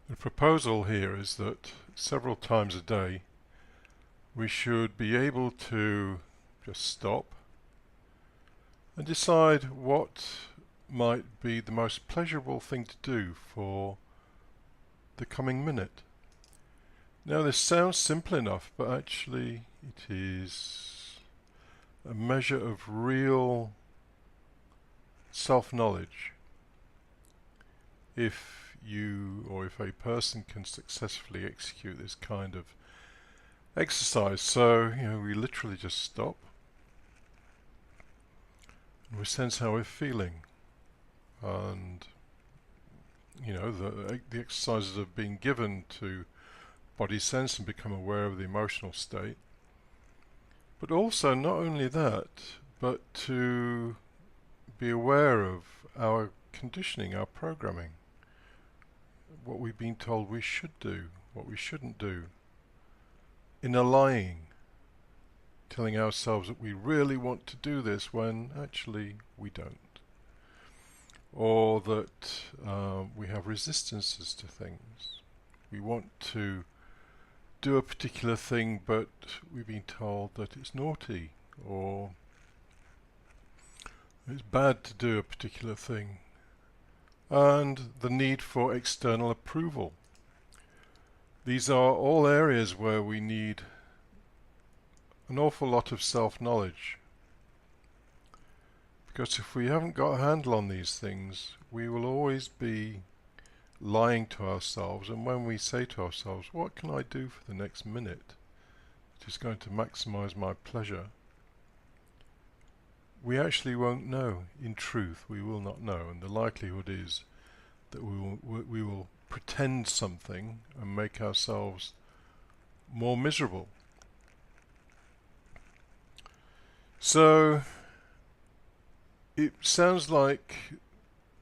The proposal here is that several times a day we should be able to just stop and decide what might be the most pleasurable thing to do for the coming minute. Now this sounds simple enough, but actually it is a measure of real self-knowledge. If you or if a person can successfully execute this kind of exercise, so we literally just stop and we sense how we're feeling, and the exercises have been given to body sense and become aware of the emotional state, but also not only that, but to be aware of our conditioning, our programming, what we've been told we should do, what we shouldn't do, inner lying, telling ourselves that we really want to do this when actually we don't, or that we have resistances to things. We want to do a particular thing, but we've been told that it's naughty or it's bad to do a particular thing, and the need for external approval. These are all areas where we need an awful lot of self-knowledge, because if we haven't got a handle on these things, we will always be lying to ourselves. And when we say to ourselves, what can I do for the next minute which is going to maximize my pleasure, we actually won't know. In truth, we will not know, and the likelihood is that we will pretend something and make ourselves more miserable. So it sounds like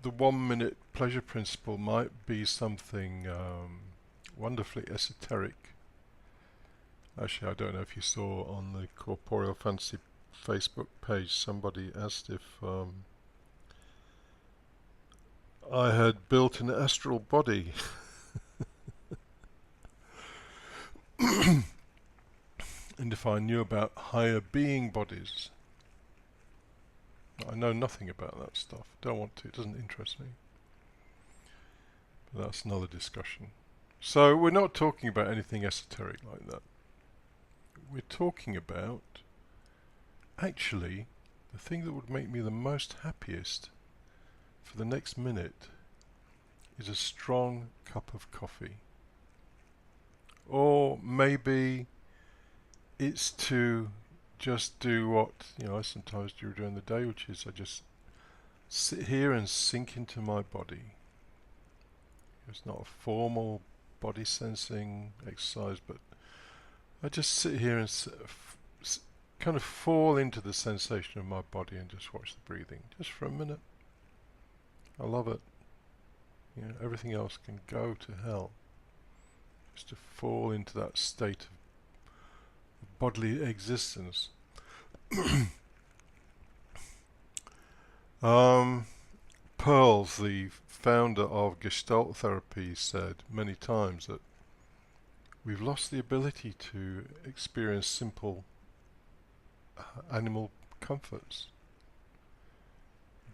the 1 minute pleasure principle might be something wonderfully esoteric. Actually, I don't know if you saw on the Corporeal Fantasy Facebook page, somebody asked if I had built an astral body. And if I knew about higher being bodies. I know nothing about that stuff. Don't want to. It doesn't interest me. But that's another discussion. So we're not talking about anything esoteric like that. We're talking about, actually, the thing that would make me the most happiest for the next minute is a strong cup of coffee. Or maybe it's to just do what I sometimes do during the day, which is I just sit here and sink into my body. It's not a formal body sensing exercise, but I just sit here and kind of fall into the sensation of my body and just watch the breathing, just for a minute. I love it. Everything else can go to hell. Just to fall into that state of bodily existence. Pearls, the founder of Gestalt therapy, said many times that we've lost the ability to experience simple animal comforts.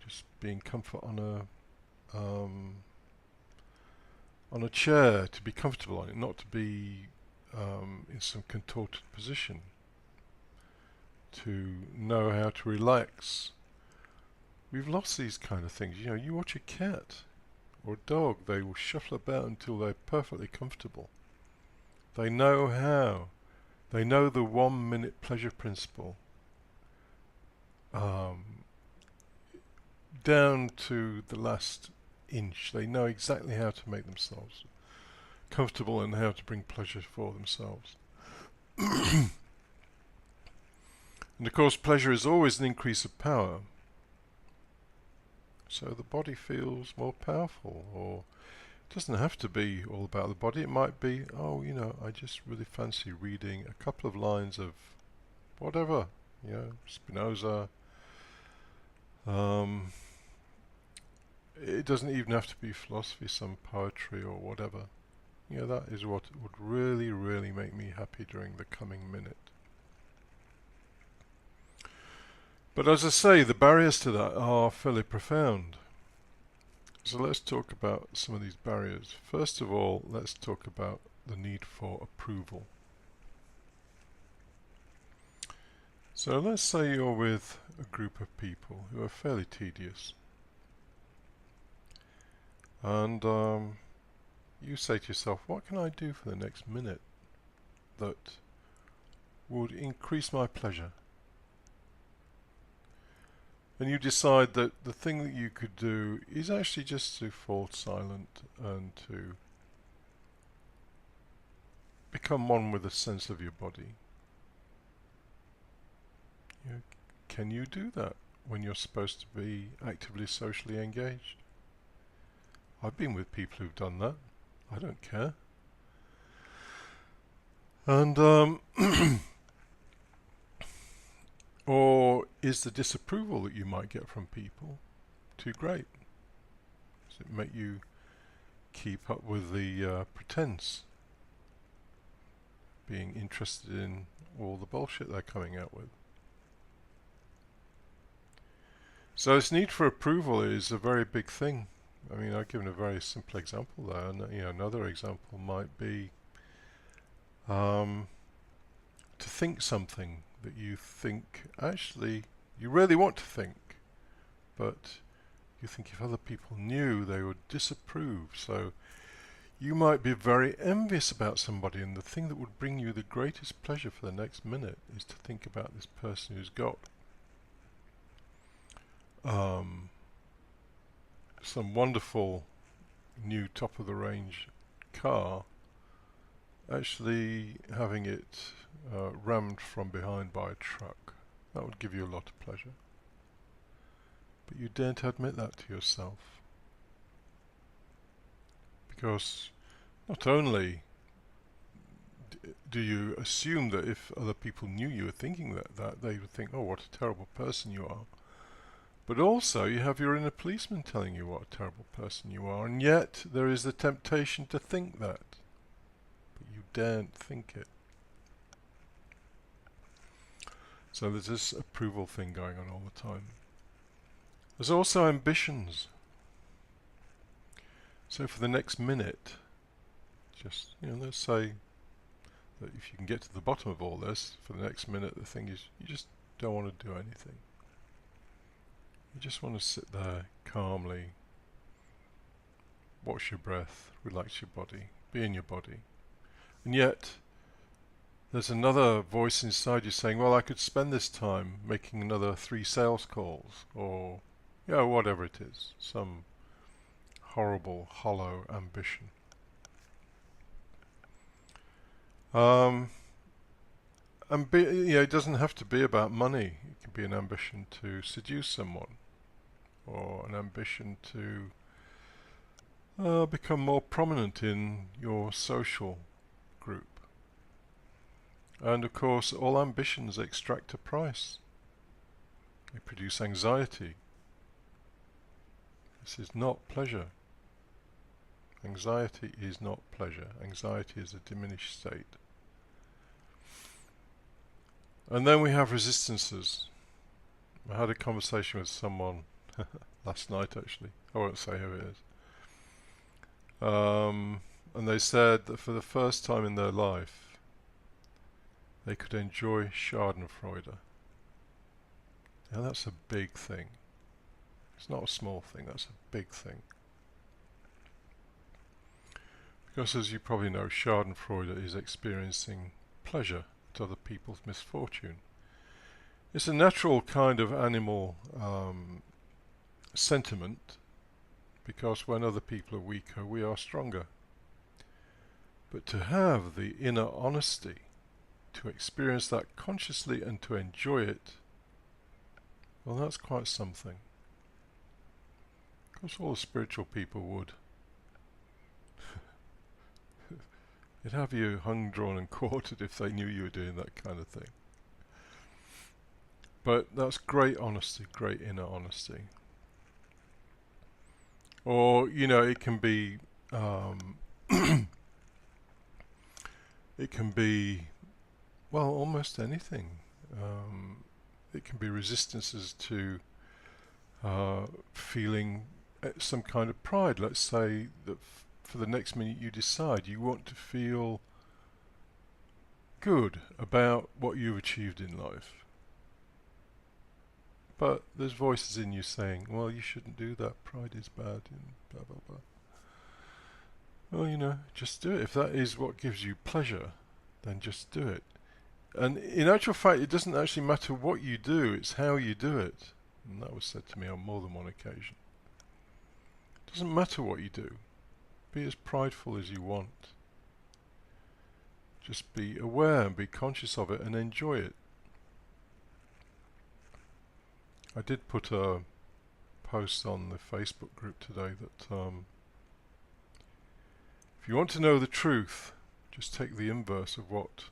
Just being comfort on a chair, to be comfortable on it, not to be in some contorted position, to know how to relax. We've lost these kind of things. You watch a cat or a dog, they will shuffle about until they're perfectly comfortable. They know how. They know the 1 minute pleasure principle. Down to the last inch. They know exactly how to make themselves comfortable and how to bring pleasure for themselves. And of course, pleasure is always an increase of power. So the body feels more powerful, or it doesn't have to be all about the body. It might be, I just really fancy reading a couple of lines of whatever, Spinoza. It doesn't even have to be philosophy, some poetry or whatever. That is what would really, really make me happy during the coming minute. But as I say, the barriers to that are fairly profound. So let's talk about some of these barriers. First of all, let's talk about the need for approval. So let's say you're with a group of people who are fairly tedious. And you say to yourself, what can I do for the next minute that would increase my pleasure? And you decide that the thing that you could do is actually just to fall silent and to become one with the sense of your body. Can you do that when you're supposed to be actively socially engaged? I've been with people who've done that. I don't care. And or is the disapproval that you might get from people too great? Does it make you keep up with the pretense? Being interested in all the bullshit they're coming out with. So this need for approval is a very big thing. I mean, I've given a very simple example there, and another example might be to think something that you think actually you really want to think, but you think if other people knew they would disapprove. So you might be very envious about somebody, and the thing that would bring you the greatest pleasure for the next minute is to think about this person who's got some wonderful new top-of-the-range car, actually having it rammed from behind by a truck. That would give you a lot of pleasure. But you daren't admit that to yourself. Because not only do you assume that if other people knew you were thinking that they would think, oh, what a terrible person you are, but also you have your inner policeman telling you what a terrible person you are, and yet there is the temptation to think that, but you daren't think it. So there's this approval thing going on all the time. There's also ambitions. So for the next minute, just, let's say that if you can get to the bottom of all this, for the next minute the thing is you just don't want to do anything. You just want to sit there calmly, watch your breath, relax your body, be in your body. And yet, there's another voice inside you saying, well, I could spend this time making another 3 sales calls, or, whatever it is, some horrible, hollow ambition. It doesn't have to be about money. It can be an ambition to seduce someone, or an ambition to become more prominent in your social group. And of course, all ambitions extract a price. They produce anxiety. This is not pleasure. Anxiety is not pleasure. Anxiety is a diminished state. And then we have resistances. I had a conversation with someone last night, actually. I won't say who it is. And they said that for the first time in their life, they could enjoy Schadenfreude. Now that's a big thing. It's not a small thing, that's a big thing. Because as you probably know, Schadenfreude is experiencing pleasure at other people's misfortune. It's a natural kind of animal sentiment, because when other people are weaker, we are stronger. But to have the inner honesty, to experience that consciously and to enjoy it, well, that's quite something. Of course, all the spiritual people would. They'd have you hung, drawn and quartered if they knew you were doing that kind of thing. But that's great honesty, great inner honesty. Or, it can be It can be, well, almost anything. It can be resistances to feeling some kind of pride. Let's say that for the next minute you decide you want to feel good about what you've achieved in life. But there's voices in you saying, well, you shouldn't do that, pride is bad, and blah blah blah. Well, just do it. If that is what gives you pleasure, then just do it. And in actual fact, it doesn't actually matter what you do, it's how you do it. And that was said to me on more than one occasion. It doesn't matter what you do. Be as prideful as you want. Just be aware and be conscious of it and enjoy it. I did put a post on the Facebook group today that if you want to know the truth, just take the inverse of what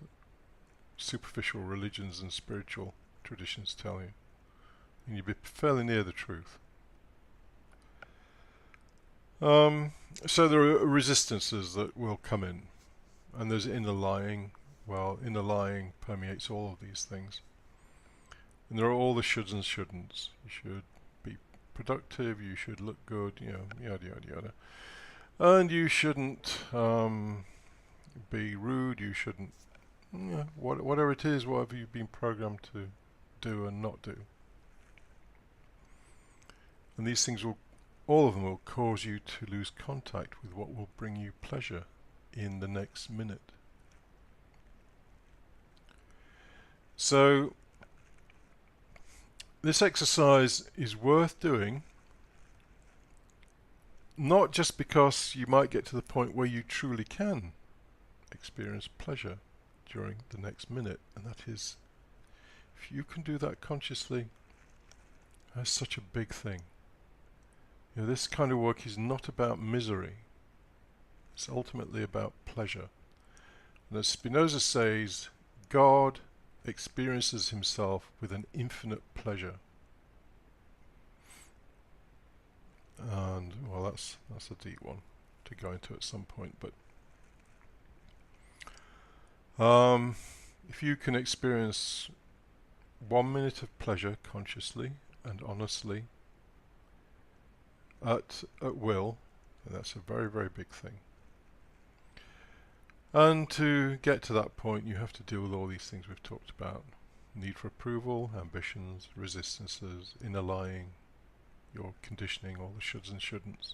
superficial religions and spiritual traditions tell you, and you'll be fairly near the truth. So there are resistances that will come in, and there's inner lying. Well, inner lying permeates all of these things. And there are all the shoulds and shouldn'ts. You should be productive, you should look good, yada yada yada. And you shouldn't be rude, you shouldn't, whatever it is, whatever you've been programmed to do and not do. And these things all of them will cause you to lose contact with what will bring you pleasure in the next minute. So, this exercise is worth doing, not just because you might get to the point where you truly can experience pleasure during the next minute, and that is, if you can do that consciously, that's such a big thing. This kind of work is not about misery, it's ultimately about pleasure. And as Spinoza says, God experiences himself with an infinite pleasure. And well, that's a deep one to go into at some point, but if you can experience 1 minute of pleasure consciously and honestly at will, then that's a very, very big thing. And to get to that point, you have to deal with all these things we've talked about. Need for approval, ambitions, resistances, inner lying, your conditioning, all the shoulds and shouldn'ts.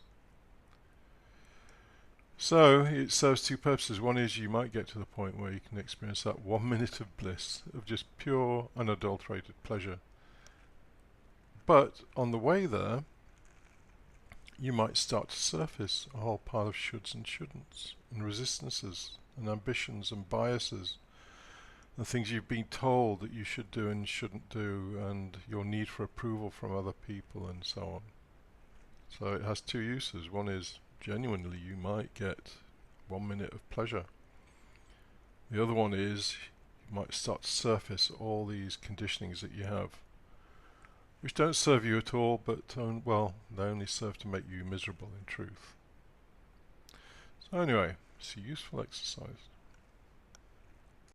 So it serves two purposes. One is you might get to the point where you can experience that 1 minute of bliss, of just pure, unadulterated pleasure. But on the way there, you might start to surface a whole pile of shoulds and shouldn'ts, and resistances, and ambitions, and biases, and things you've been told that you should do and shouldn't do, and your need for approval from other people, and so on. So it has two uses. One is, genuinely, you might get 1 minute of pleasure. The other one is, you might start to surface all these conditionings that you have, which don't serve you at all, but, well, they only serve to make you miserable in truth. So anyway, it's a useful exercise.